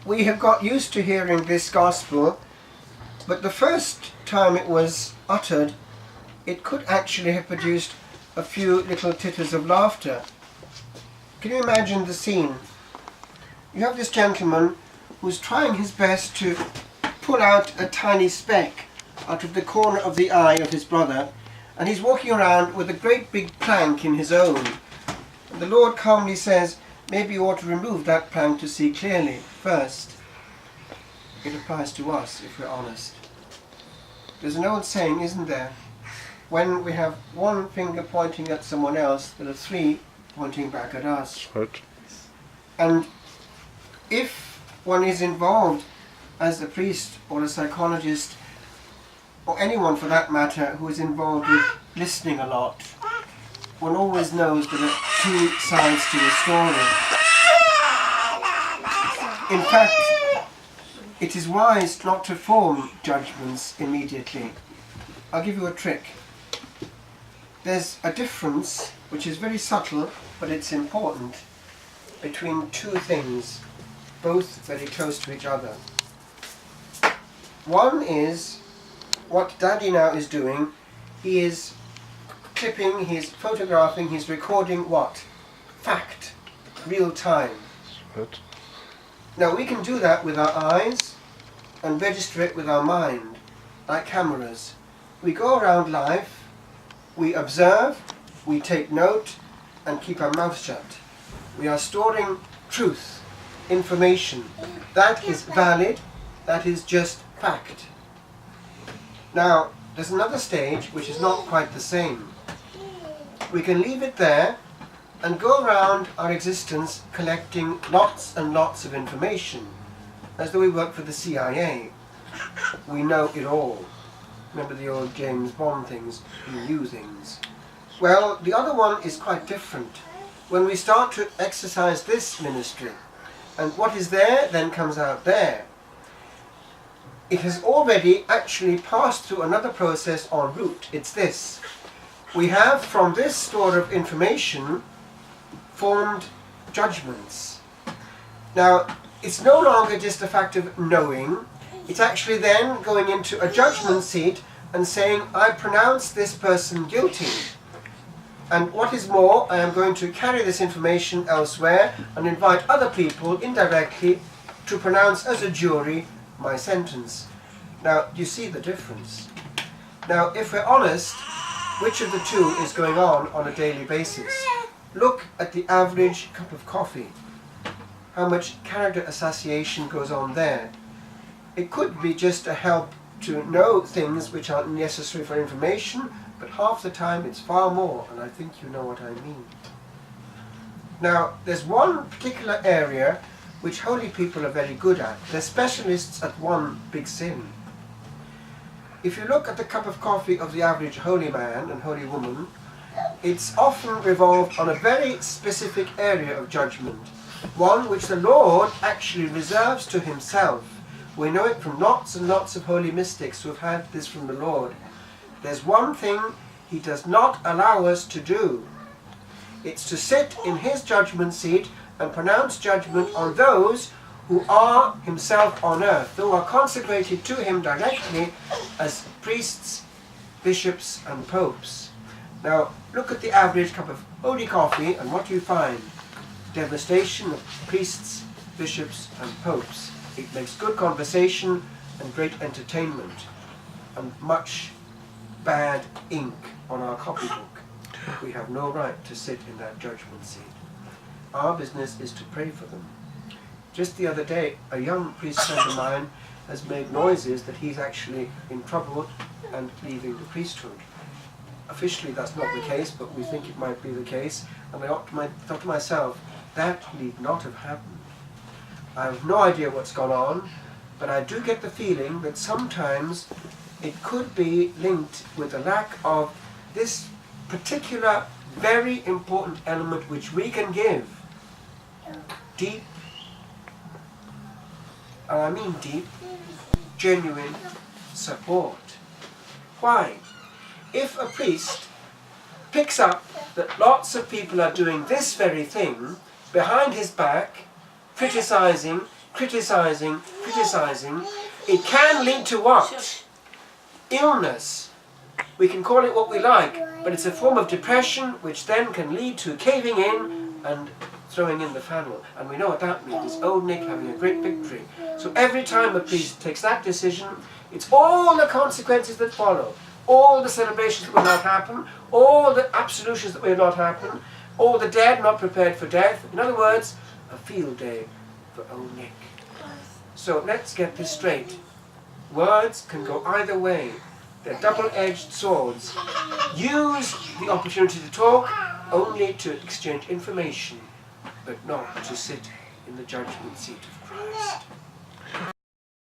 we have got used to hearing this gospel, but the first time it was uttered, it could actually have produced a few little titters of laughter. Can you imagine the scene? You have this gentleman who's trying his best to pull out a tiny speck out of the corner of the eye of his brother, and he's walking around with a great big plank in his own. And the Lord calmly says, maybe you ought to remove that plank to see clearly first. It applies to us if we're honest. There's an old saying, isn't there? When we have one finger pointing at someone else, there are three pointing back at us. Right. And if one is involved as a priest or a psychologist, or anyone for that matter who is involved with listening a lot, one always knows there are two sides to a story. In fact, it is wise not to form judgments immediately. I'll give you a trick. There's a difference, which is very subtle, but it's important, between two things, both very close to each other. One is what Daddy now is doing. He is clipping, he's photographing, he's recording what? Fact. Real time. Right. Now we can do that with our eyes and register it with our mind, like cameras. We go around life, we observe, we take note, and keep our mouth shut. We are storing truth, information. That is valid, that is just fact. Now, there's another stage which is not quite the same. We can leave it there and go around our existence collecting lots and lots of information, as though we work for the CIA. We know it all. Remember the old James Bond things, we knew things. Well, the other one is quite different. When we start to exercise this ministry, and what is there then comes out there, it has already actually passed through another process en route. It's this. We have, from this store of information, formed judgments. Now, it's no longer just a fact of knowing. It's actually then going into a judgment seat and saying, I pronounce this person guilty. And what is more, I am going to carry this information elsewhere and invite other people indirectly to pronounce as a jury my sentence. Now, do you see the difference? Now, if we're honest, which of the two is going on a daily basis? Look at the average cup of coffee. How much character association goes on there? It could be just a help to know things which aren't necessary for information, but half the time it's far more, and I think you know what I mean. Now, there's one particular area which holy people are very good at. They're specialists at one big sin. If you look at the cup of coffee of the average holy man and holy woman, it's often revolved on a very specific area of judgment, one which the Lord actually reserves to himself. We know it from lots and lots of holy mystics who have had this from the Lord. There's one thing he does not allow us to do. It's to sit in his judgment seat and pronounce judgment on those who are himself on earth, who are consecrated to him directly as priests, bishops and popes. Now, look at the average cup of holy coffee and what you find. Devastation of priests, bishops and popes. It makes good conversation and great entertainment, and much bad ink on our copybook. We have no right to sit in that judgment seat. Our business is to pray for them. Just the other day, a young priest friend of mine has made noises that he's actually in trouble and leaving the priesthood. Officially that's not the case, but we think it might be the case, and I thought to myself, that need not have happened. I have no idea what's gone on, but I do get the feeling that sometimes it could be linked with a lack of this particular very important element which we can give. Deep, and I mean deep, genuine support. Why? If a priest picks up that lots of people are doing this very thing behind his back, criticizing, criticising, it can lead to what? Illness. We can call it what we like, but it's a form of depression which then can lead to caving in and throwing in the fanwell. And we know what that means. It's Old Nick having a great victory. So every time a priest takes that decision, it's all the consequences that follow. All the celebrations that will not happen, all the absolutions that will not happen, all the dead not prepared for death. In other words, a field day for Old Nick. So let's get this straight. Words can go either way. They're double-edged swords. Use the opportunity to talk only to exchange information, but not to sit in the judgment seat of Christ.